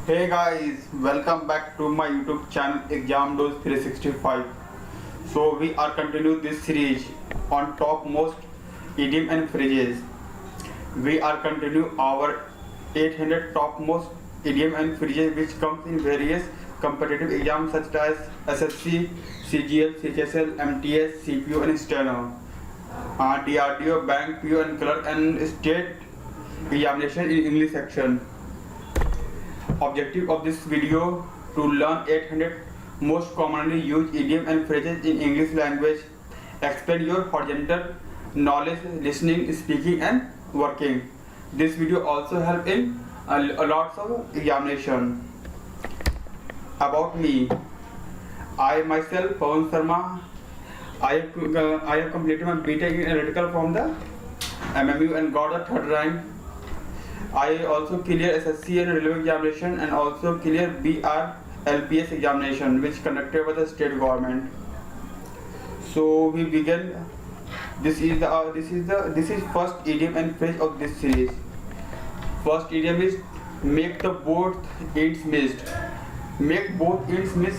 Hey guys, welcome back to my YouTube channel Exam Dose 365. So we are continuing this series on topmost idiom and phrases. We are continuing our 800 topmost idiom and phrases which comes in various competitive exams such as SSC, CGL, CHSL, MTS, CPU and Steno, DRDO, Bank, PO and Clerk and State examination in English section. Objective of this video to learn 800 most commonly used idiom and phrases in English language. Expand your horizontal knowledge, listening, speaking and working. This video also help in lots of examination. About me, I myself Pawan Sharma. I have completed my BTech in Analytical from the MMU and got the third rank. I also clear SSC and railway examination and also clear BR LPS examination which conducted by the state government. So we begin. This is first idiom and phrase of this series. First idiom is make the both ends meet. Make both ends meet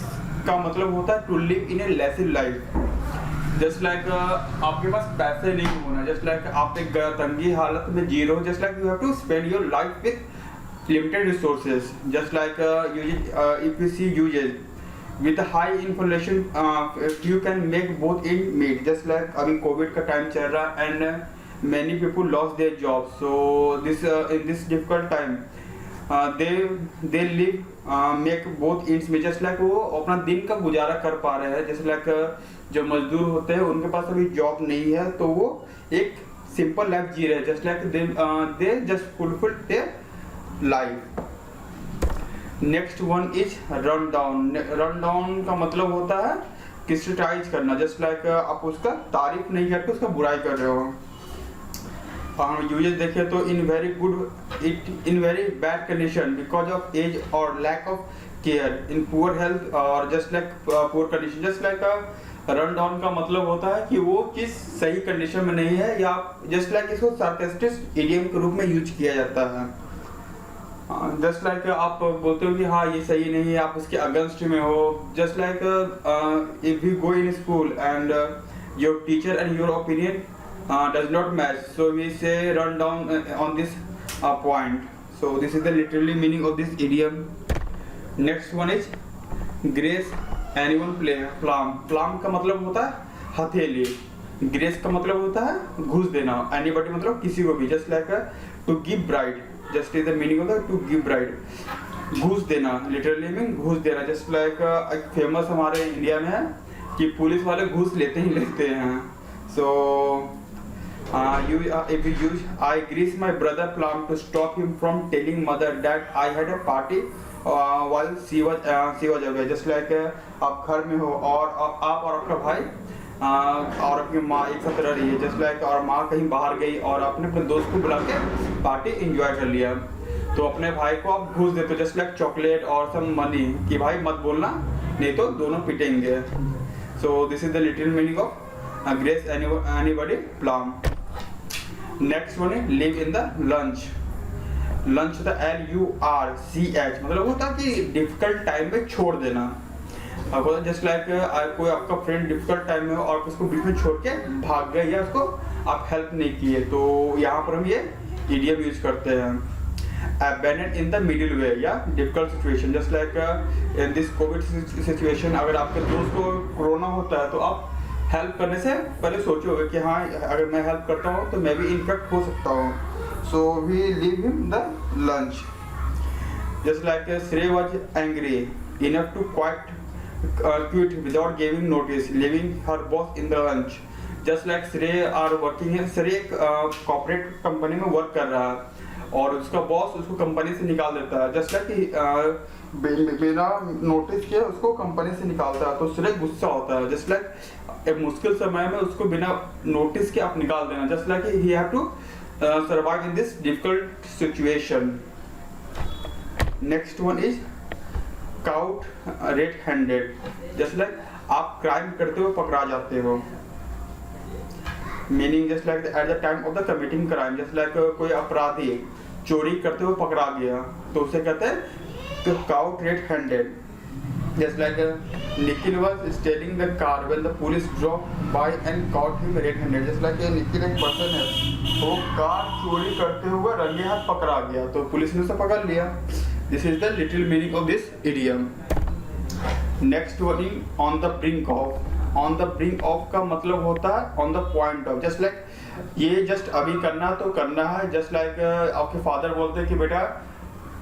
का मतलब होता है to live in a lazy life. Just like आपके पास पैसे नहीं होना, just like आप एक तंगी हालत में जी रहे हो, just like you have to spend your life with limited resources, just like if you see usages with high inflation you can make both इन मीट. जस्ट लाइक अभी कोविड का टाइम चल रहा है and many people loss their job, so this in this difficult time they live make both ends में, just like वो अपना दिन का गुजारा कर पा रहे हैं. जस्ट लाइक जो मजदूर होते हैं उनके पास अभी जॉब नहीं है तो वो एक सिंपल लाइफ जी रहे हैं, just like they just fulfil their life. Next one is run down. Run down का मतलब होता है क्रिटिसाइज करना, जस्ट लाइक आप उसका तारीफ नहीं करके उसका बुराई कर रहे हो. हम यूजेस देखें तो in very good, it in very bad condition because of age और lack of care, in poor health और just like poor condition. Just like run down का मतलब होता है कि वो चीज सही कंडीशन में नहीं है, या जस्ट लाइक इसको सार्कास्टिक इडियम के रूप में यूज किया जाता है. जस्ट लाइक आप बोलते हो कि हाँ ये सही नहीं है, आप उसके अगेंस्ट में हो. Just like if you go in school and your teacher and your opinion does not match, so we say run down on this point. So this is the literally meaning of this idiom. Next one is grace anyone palm. Palm का मतलब होता है हथेली, grace का मतलब होता है घूस देना, anybody मतलब किसी को भी. just like to give bride, just is the meaning of the to give bride. घूस देना literally mean घूस देना. just like एक फेमस हमारे इंडिया में है कि पुलिस वाले घूस लेते ही लेते हैं. so if you use I grease my brother palm to stop him from telling mother that I had a party while she was away. just like आप घर में हो और आप और आपका भाई और आपकी माँ एक साथ रह रही है, जस्ट लाइक और माँ कहीं बाहर गई और आपने अपने दोस्त को बुला के पार्टी एंजॉय कर लिया, तो अपने भाई को आप घूस देते हो जस्ट लाइक चॉकलेट और सम मनी कि भाई मत बोलना नहीं तो दोनों पिटेंगे. So this is the little meaning of grease anybody palm. Next one है leave in the lurch. Lurch होता है LURCH, मतलब होता है कि डिफिकल्ट टाइम में छोड़ देना. जस्ट लाइक कोई आपका फ्रेंड डिफिकल्ट टाइम में हो और उसको बीच में छोड़ के भाग गए या उसको आप हेल्प नहीं किए, तो यहाँ पर हम ये इडियम यूज करते हैं. abandon in the middle way या difficult situation, just like in this COVID situation, अगर आपके दोस्त को कोरोना होता है तो आप हेल्प करने से पहले सोचोगे कि हाँ अगर मैं हेल्प करता हूँ तो मैं भी इन्फेक्ट हो सकता हूँ. So we leave him the lunch. Just like Shrey was angry enough to quit without giving notice, leaving her boss in the lunch. Just like Shrey are working है. Shrey एक कॉर्पोरेट कंपनी में work कर रहा है और उसका boss उसको company से निकाल देता है. जस्ट लाइक बिना नोटिस के उसको कंपनी से निकालता है तो Shrey गुस्सा होता है. जस्ट लाइक एक मुश्किल समय में उसको बिना नोटिस के आप निकाल देना. Just like he have to survive in this difficult situation. Next one is caught red handed. Just like आप क्राइम करते हुए पकड़ा जाते हो. Meaning just like at the time of the committing crime, just like कोई अपराधी चोरी करते हुए पकड़ा गया तो उसे कहते हैं तो cout red handed, just like Nikhil was stealing the car when the police dropped by and caught him red-handed. just like Nikhil एक पर्सन है, वो कार चोरी करते हुए रंगे हाथ पकड़ा गया, तो पुलिस ने उसे पकड़ लिया. This is the little meaning of this idiom. Next one is on the brink of. On the brink of का मतलब होता है on the point of. just like ये just अभी करना तो करना है. just like आपके फादर बोलते हैं कि बेटा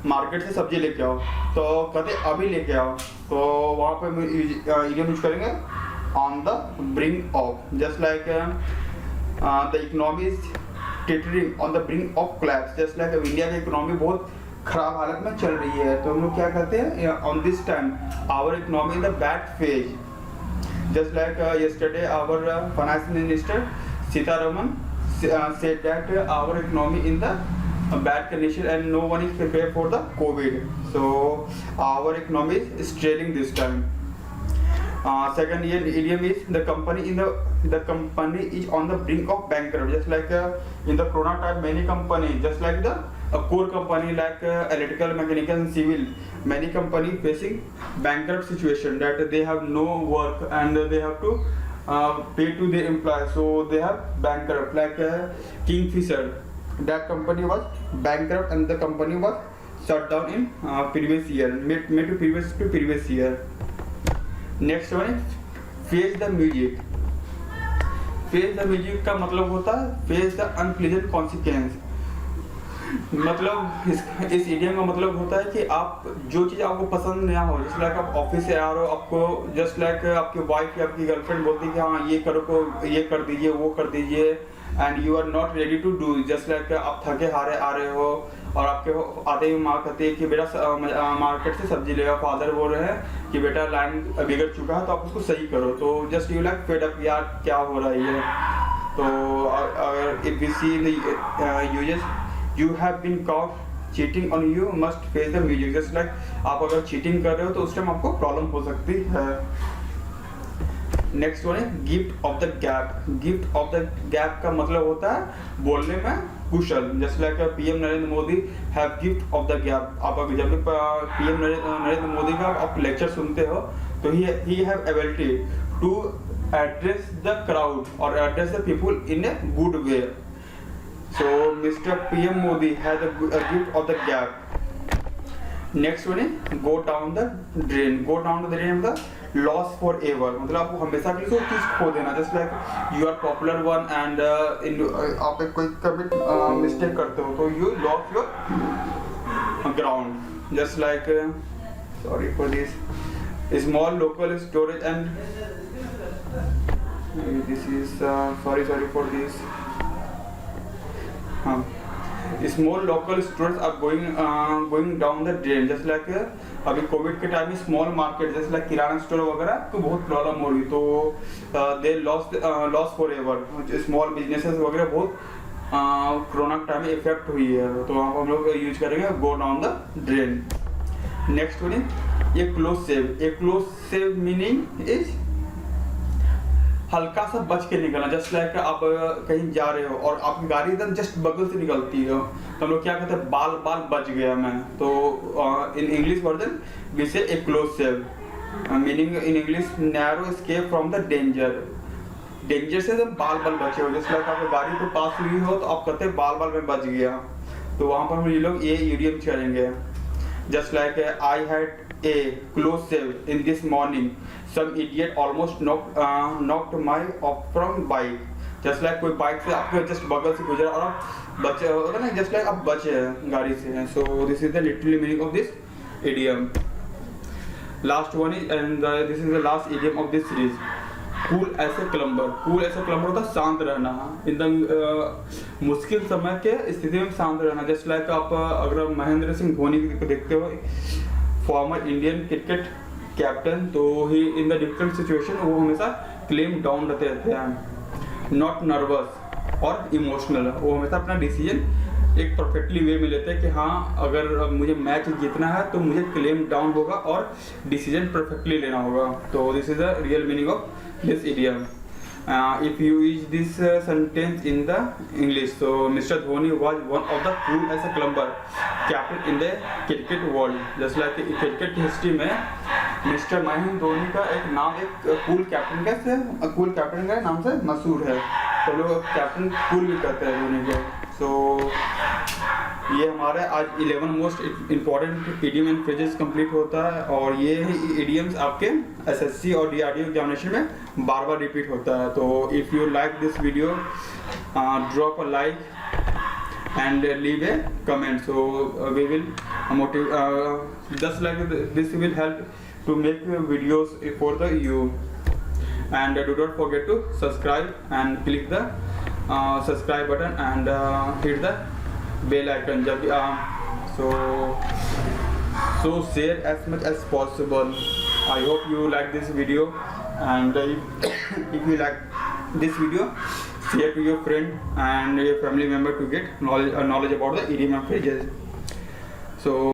मार्केट से सब्जी लेके आओ, तो कहते अभी लेके आओ, तो वहाँ पे इडियम यूज करेंगे on the brink of. Just like the economy is teetering on the brink of collapse. Just like India की इकोनॉमी बहुत खराब हालत में चल रही है, तो हम लोग क्या कहते हैं on this time our economy in the bad phase. Just like yesterday our finance minister Sitharaman said that our economy in the a bad condition and no one is prepared for the COVID. So our economy is trailing this time. Second idiom is the company is on the brink of bankrupt. just like in the corona time many companies, just like the core company like electrical, mechanical and civil, many company facing bankrupt situation that they have no work and they have to pay to their employees, so they have bankrupt. like Kingfisher, that company was bankrupt and the company was shut down in previous year, made to previous year. Next one is face the music. face the music का मतलब होता है face the unpleasant consequence. मतलब इस idiom का मतलब होता है कि आप जो चीज़ आपको पसंद ना हो, जैसे लाइक आप ऑफिस से आ रहे हो, आपको जस्ट लाइक आपकी वाइफ या आपकी गर्लफ्रेंड बोलती है कि हाँ ये करो, को ये कर दीजिए, वो कर दीजिए, and you are not ready to do. Just like आप थके हारे आ रहे हो और आपके आते ही माँ कहती है कि बेटा मार्केट से सब्जी ले आओ, फादर बोल रहे हैं कि बेटा लाइन बिगड़ चुका है तो आप उसको सही करो, तो just you like fed up, यार क्या हो रहा है ये. तो अगर if we see the usages, you have been caught cheating on you must face the music. just like आप अगर चीटिंग कर रहे हो तो उस टाइम आपको प्रॉब्लम हो सकती है. नेक्स्ट वन है gift of the gab. Gift of the gab का मतलब होता है बोलने में कुशल. Just like PM Narendra Modi have gift of the gab. आप अगर जब भी पीएम नरेंद्र मोदी का आप लेक्चर सुनते हो तो he have ability to address the crowd और address the people in a good way. So Mr. PM Modi has a gift of the gap. Next one is go down the drain. Go down the drain of the loss forever. मतलब आपको हमेशा के लिए चीज खो देना. Just like you are popular one and आप कोई कभी मिस्टेक करते हो तो you lost your ground. Just like sorry for this small local storage and this is sorry for this. Small local stores are going down the drain. Just like अभी Covid के time में small market जैसे like kirana store वगैरह को बहुत problem हो रही, तो they loss forever. Small businesses वगैरह बहुत कोरोना के टाइम में इफेक्ट हुई है, तो वहाँ हम लोग यूज करेंगे go down the drain. Next one is a close save. A close shave meaning is हल्का सा बच के निकलना. जस्ट लाइक आप कहीं जा रहे हो और आपकी गाड़ी एकदम जस्ट बगल से निकलती है तो हम लोग क्या कहते हैं बाल बच गया मैं. तो in English version we say a close shave. Meaning in English narrow escape from the danger. Danger से एकदम बाल बचे हो. जस्ट लाइक आपकी गाड़ी तो पास हुई हो तो आप कहते हैं बाल में बच गया, तो वहाँ पर हम ये लोग ये इडियम करेंगे. Just like I had a close save in this morning. Some idiot almost knocked my off from bike. Just like कोई बाइक से आपके जस्ट बगल से गुजरा और आप बचे होता ना, जस्ट लाइक आप बचे हैं गाड़ी से. So this is the literal meaning of this idiom. Last one is and this is the last idiom of this series. Cool as a clumber. Cool as a clumber होता शांत रहना. In the मुश्किल समय के स्थिति में शांत रहना. जस्ट लाइक आप अगर महेंद्र सिंह धोनी को देखते हो, फॉर्मर इंडियन क्रिकेट कैप्टन, तो ही इन द डिफिकल्ट सिचुएशन वो हमेशा क्लेम डाउन रहते हैं, नॉट नर्वस और इमोशनल. वो हमेशा अपना डिसीजन एक परफेक्टली वे में लेते हैं कि हाँ अगर मुझे मैच जीतना है तो मुझे क्लेम डाउन होगा और डिसीजन परफेक्टली लेना होगा. तो this is the real meaning of this idiom. if you use this sentence in the English. So Mr. Dhoni was one of the coolest clubber captain in the cricket world. Just like cricket history में mister Mahendra Dhoni का एक नाम एक cool captain का नाम से मशहूर है, तो लोग कैप्टन कूल भी कहते हैं धोनी को. सो ये हमारा आज 11 most important idiom and phrases complete होता है, और ये ईडियम्स आपके एसएससी और डीआरडीओ एग्जामिनेशन में बार बार रिपीट होता है. तो if you like this video, drop a like and leave a comment, so we will just like this will help to make videos for the you. And do not forget to subscribe and click the subscribe button and hit the bell icon. So share as much as possible. I hope you like this video, and if you like this video, share to your friend and your family member to get knowledge about the idiom and phrases. So